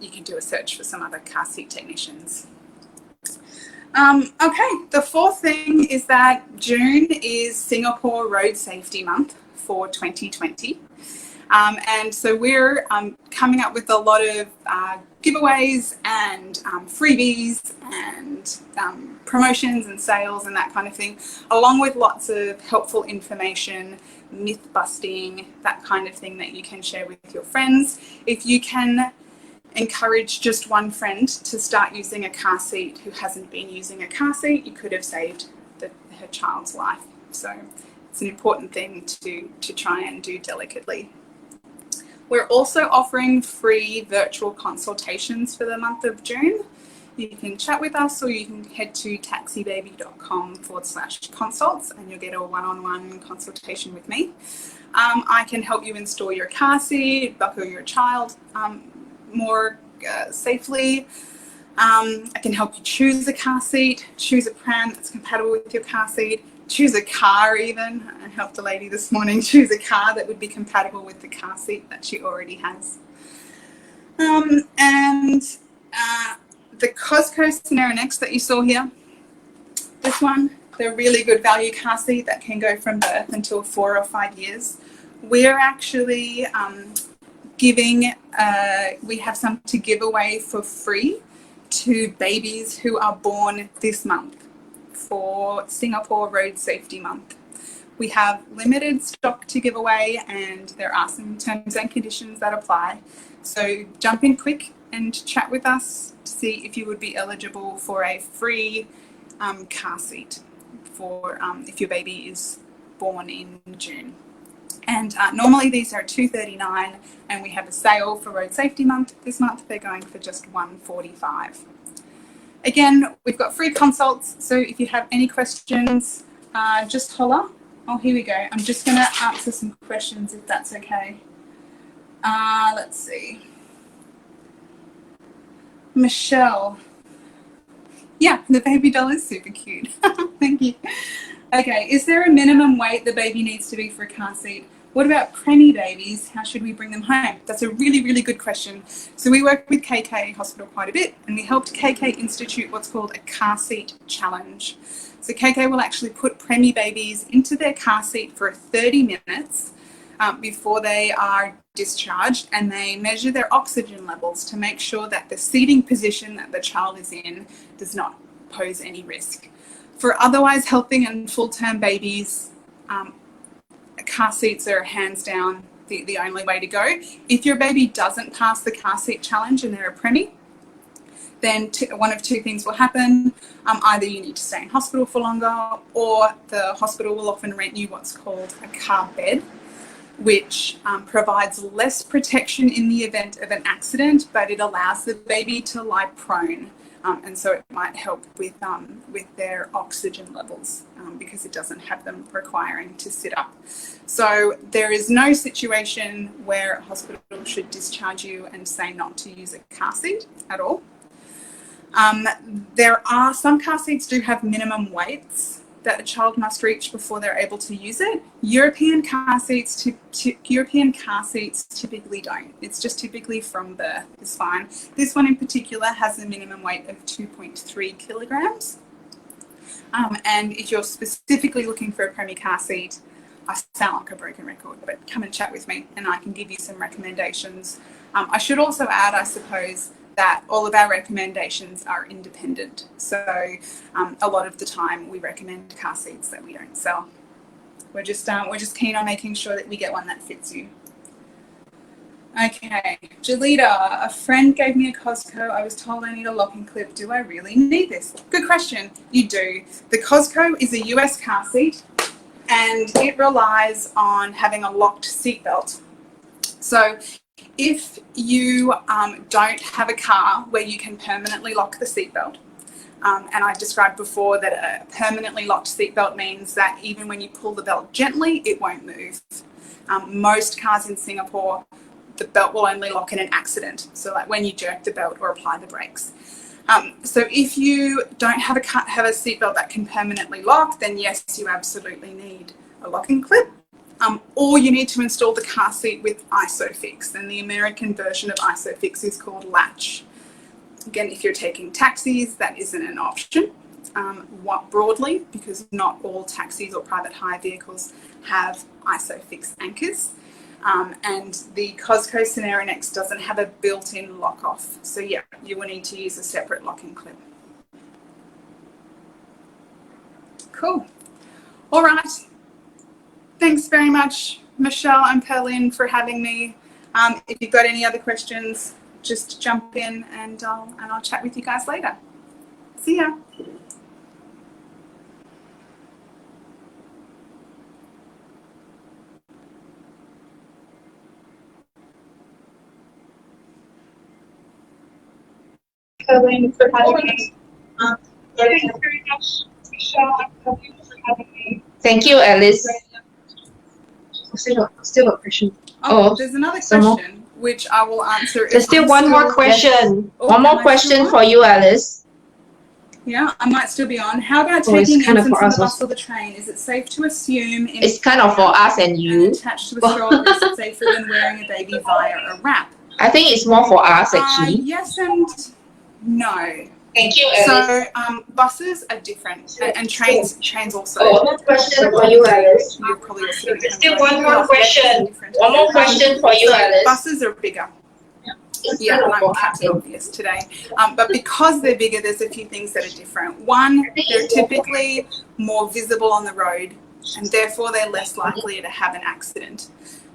you can do a search for some other car seat technicians. Okay, the fourth thing is that June is Singapore Road Safety Month for 2020. And so we're coming up with a lot of giveaways and freebies and promotions and sales and that kind of thing, along with lots of helpful information, myth busting, that kind of thing that you can share with your friends. If you can encourage just one friend to start using a car seat who hasn't been using a car seat, you could have saved her child's life. So it's an important thing to try and do delicately. We're also offering free virtual consultations for the month of June. You can chat with us, or you can head to taxibaby.com/consults and you'll get a one-on-one consultation with me. I can help you install your car seat, buckle your child more safely. I can help you choose a car seat, choose a pram that's compatible with your car seat, choose a car even. I helped a lady this morning choose a car that would be compatible with the car seat that she already has. The Cosco Scenario Next that you saw here, this one, the really good value car seat that can go from birth until 4 or 5 years. We're actually giving, we have some to give away for free to babies who are born this month for Singapore Road Safety Month. We have limited stock to give away, and there are some terms and conditions that apply. So jump in quick and chat with us to see if you would be eligible for a free car seat for if your baby is born in June. And normally these are $239, and we have a sale for Road Safety Month. This month they're going for just $145. Again, we've got free consults, so if you have any questions, just holler. Oh, here we go. I'm just going to answer some questions if that's okay. Let's see. Michelle. Yeah, the baby doll is super cute. Thank you. Okay, is there a minimum weight the baby needs to be for a car seat? What about preemie babies? How should we bring them home? That's a really, really good question. So we work with KK Hospital quite a bit, and we helped KK institute what's called a car seat challenge. So KK will actually put preemie babies into their car seat for 30 minutes before they are discharged, and they measure their oxygen levels to make sure that the seating position that the child is in does not pose any risk. For otherwise healthy and full-term babies, car seats are hands down the only way to go. If your baby doesn't pass the car seat challenge and they're a preemie, then one of two things will happen. Either you need to stay in hospital for longer, or the hospital will often rent you what's called a car bed, which provides less protection in the event of an accident, but it allows the baby to lie prone. And so it might help with their oxygen levels because it doesn't have them requiring to sit up. So there is no situation where a hospital should discharge you and say not to use a car seat at all. There are some car seats do have minimum weights that a child must reach before they're able to use it. European car seats typically don't. It's just typically from birth is fine. This one in particular has a minimum weight of 2.3 kilograms. And if you're specifically looking for a preemie car seat, I sound like a broken record, but come and chat with me and I can give you some recommendations. I should also add, I suppose, that all of our recommendations are independent. So a lot of the time we recommend car seats that we don't sell. We're just keen on making sure that we get one that fits you. Okay, Jalita, a friend gave me a Cosco. I was told I need a locking clip. Do I really need this? Good question. You do. The Cosco is a US car seat, and it relies on having a locked seatbelt. So if you don't have a car where you can permanently lock the seatbelt, and I described before that a permanently locked seatbelt means that even when you pull the belt gently, it won't move. Most cars in Singapore the belt will only lock in an accident. So like when you jerk the belt or apply the brakes. So if you don't have a seatbelt that can permanently lock, then yes, you absolutely need a locking clip. Or you need to install the car seat with ISOFIX, and the American version of ISOFIX is called Latch. Again, if you're taking taxis, that isn't an option. Broadly, because not all taxis or private hire vehicles have ISOFIX anchors. And the Cosco Scenario Next doesn't have a built-in lock-off. So yeah, you will need to use a separate locking clip. Cool. All right. Thanks very much, Michelle and Perlin, for having me. If you've got any other questions, just jump in and I'll chat with you guys later. See ya. Perlin, for having me. Thank you very much, Michelle and Perlin, for having me. Thank you, Alice. Still got a question. Oh, there's another question which I will answer. There's still one more question. One more question for you, Alice. Yeah, I might still be on. How about Oh, it's taking kind of infants for on the us bus or the train? Is it safe to assume It's kind of for us and you. attached to a stroller is it safer than wearing a baby via a wrap? I think it's more for us actually. Yes and no. Thank you, Alice. So buses are different, and trains also. One more question for you, Alice. You're probably also doing There's still one more question. One more question for you, Alice. Buses are bigger. Yeah, and I'm Captain Obvious today. But because they're bigger, there's a few things that are different. One, they're typically more visible on the road, and therefore they're less likely to have an accident.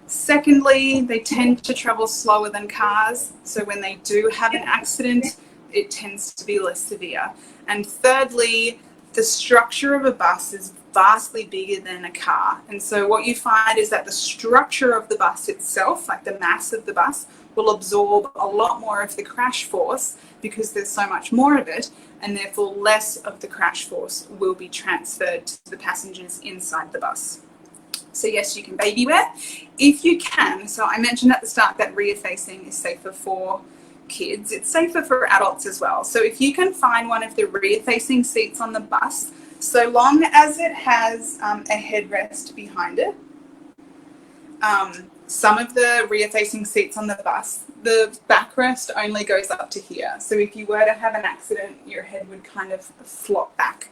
Secondly, they tend to travel slower than cars, so when they do have an accident, it tends to be less severe. And thirdly, the structure of a bus is vastly bigger than a car. And so what you find is that the structure of the bus itself, like the mass of the bus, will absorb a lot more of the crash force because there's so much more of it, and therefore less of the crash force will be transferred to the passengers inside the bus. So yes, you can baby wear if you can. So I mentioned at the start that rear facing is safer for kids. It's safer for adults as well. So if you can find one of the rear facing seats on the bus, so long as it has a headrest behind it. Some of the rear facing seats on the bus, the backrest only goes up to here. So if you were to have an accident, your head would kind of flop back.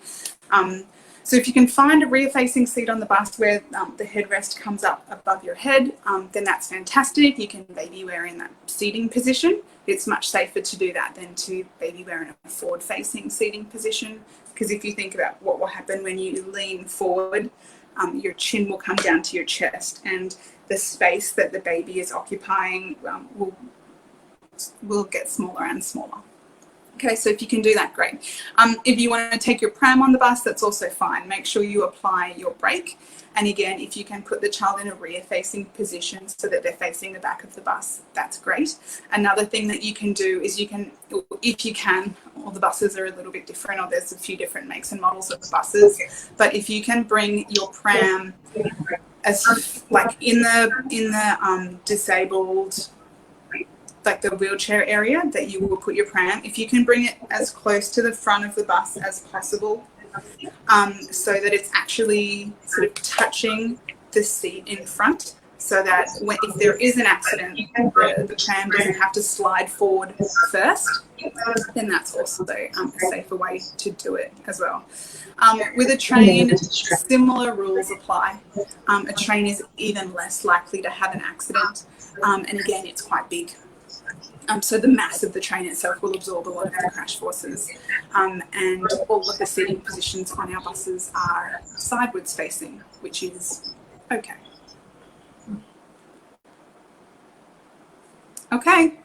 So if you can find a rear facing seat on the bus where the headrest comes up above your head, then that's fantastic. You can baby wear in that seating position. It's much safer to do that than to baby wear in a forward facing seating position. Because if you think about what will happen when you lean forward, your chin will come down to your chest, and the space that the baby is occupying will get smaller and smaller. Okay, so if you can do that, great. If you want to take your pram on the bus, that's also fine. Make sure you apply your brake. And again, if you can put the child in a rear-facing position so that they're facing the back of the bus, that's great. Another thing that you can do is you can, if you can, all the buses are a little bit different, or there's a few different makes and models of buses, but if you can bring your pram as like in the disabled, like the wheelchair area that you will put your pram, if you can bring it as close to the front of the bus as possible, so that it's actually sort of touching the seat in front, so that if there is an accident, the pram doesn't have to slide forward first, then that's also a safer way to do it as well. With a train, similar rules apply. A train is even less likely to have an accident, and again, it's quite big. So the mass of the train itself will absorb a lot of the crash forces, and all of the seating positions on our buses are sideways facing, which is okay. Okay,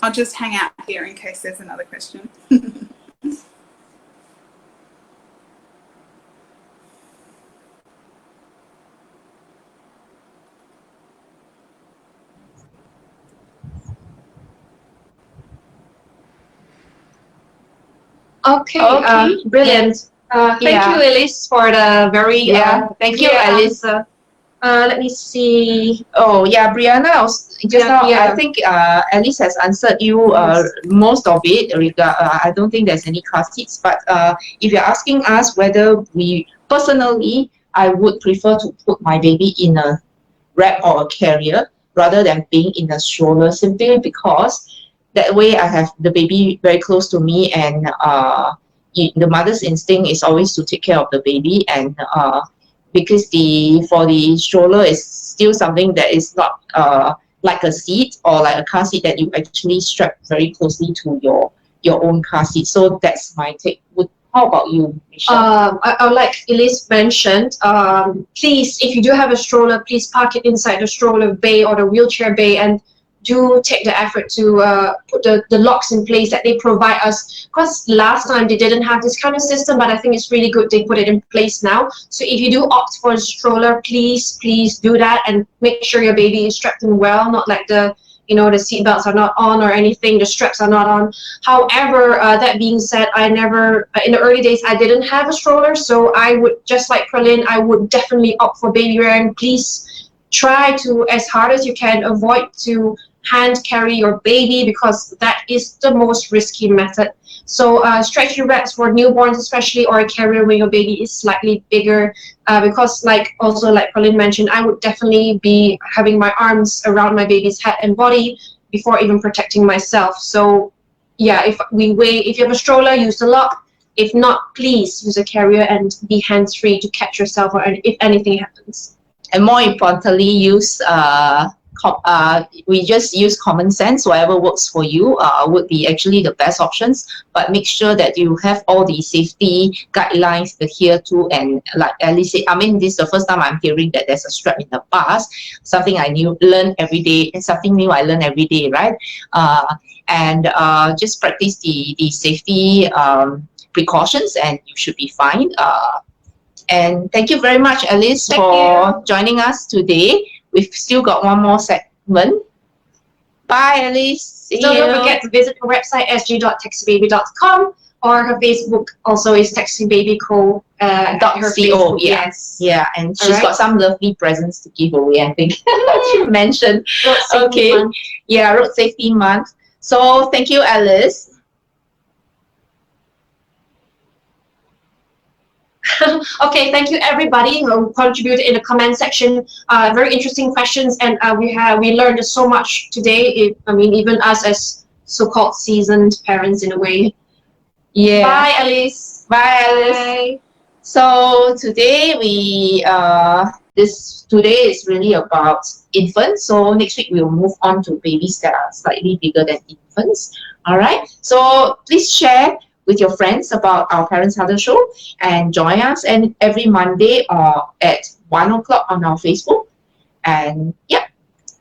I'll just hang out here in case there's another question. Okay, brilliant. Thank you, Elise, for the very Thank you, clear Alice. answer. Let me see. Oh yeah, Brianna. Just now, Yeah. I think Alice has answered you Yes. most of it. I don't think there's any car seats, but if you're asking us whether we personally, I would prefer to put my baby in a wrap or a carrier rather than being in a stroller, simply because that way I have the baby very close to me, and the mother's instinct is always to take care of the baby, and because for the stroller is still something that is not like a seat or like a car seat that you actually strap very closely to your own car seat. So that's my take. How about you, Michelle? Like Elise mentioned, please, if you do have a stroller, please park it inside the stroller bay or the wheelchair bay, and do take the effort to put the locks in place that they provide us. Because last time they didn't have this kind of system, but I think it's really good they put it in place now. So if you do opt for a stroller, please do that, and make sure your baby is strapped in well, not like the seat belts are not on or anything, the straps are not on. However, that being said, I never, in the early days, I didn't have a stroller, so I would, just like Pralin, I would definitely opt for baby wear, and please try to, as hard as you can, avoid to hand carry your baby, because that is the most risky method. So stretchy wraps for newborns especially, or a carrier when your baby is slightly bigger, because like Pauline mentioned, I would definitely be having my arms around my baby's head and body before even protecting myself. So yeah, if you have a stroller, use the lock. If not, please use a carrier and be hands-free to catch yourself or if anything happens. And more importantly, we just use common sense. Whatever works for you would be actually the best options. But make sure that you have all the safety guidelines to adhere to. And like Alice said, I mean, this is the first time I'm hearing that there's a strap in the past. Something I learn every day, and something new I learn every day, right? And just practice the safety precautions, and you should be fine. And thank you very much, Alice, for joining us today. We've still got one more segment. Bye, Alice. See you. Don't forget to visit her website, sg.taxibaby.com, or her Facebook also is taxibabyco. .co. Yes. Yeah, and she's got some lovely presents to give away, I think. She mentioned. Okay. Yeah, Road Safety Month. So thank you, Alice. Okay, thank you everybody who contributed in the comment section. Very interesting questions, and we learned so much today. Even us as so-called seasoned parents in a way. Yeah. Bye, Alice. Bye, Alice. Bye. So today today is really about infants. So next week we'll move on to babies that are slightly bigger than infants. All right. So please share with your friends about our Parents Huddle show, and join us and every Monday at 1 o'clock on our Facebook. And yeah,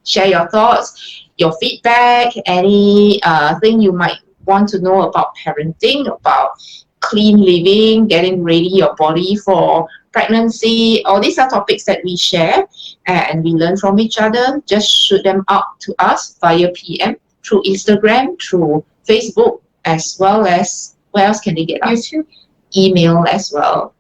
share your thoughts, your feedback, any thing you might want to know about parenting, about clean living, getting ready your body for pregnancy. All these are topics that we share and we learn from each other. Just shoot them out to us via PM, through Instagram, through Facebook, as well as where else can they get us? YouTube. Email as well.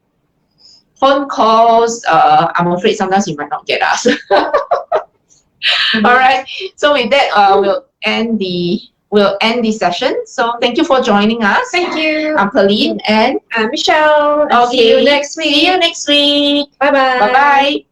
Phone calls, I'm afraid sometimes you might not get us. All right. So with that, we'll end the session. So thank you for joining us. Thank you. I'm Pauline and I'm Michelle. Okay. See you next week. See you next week. Bye bye. Bye bye.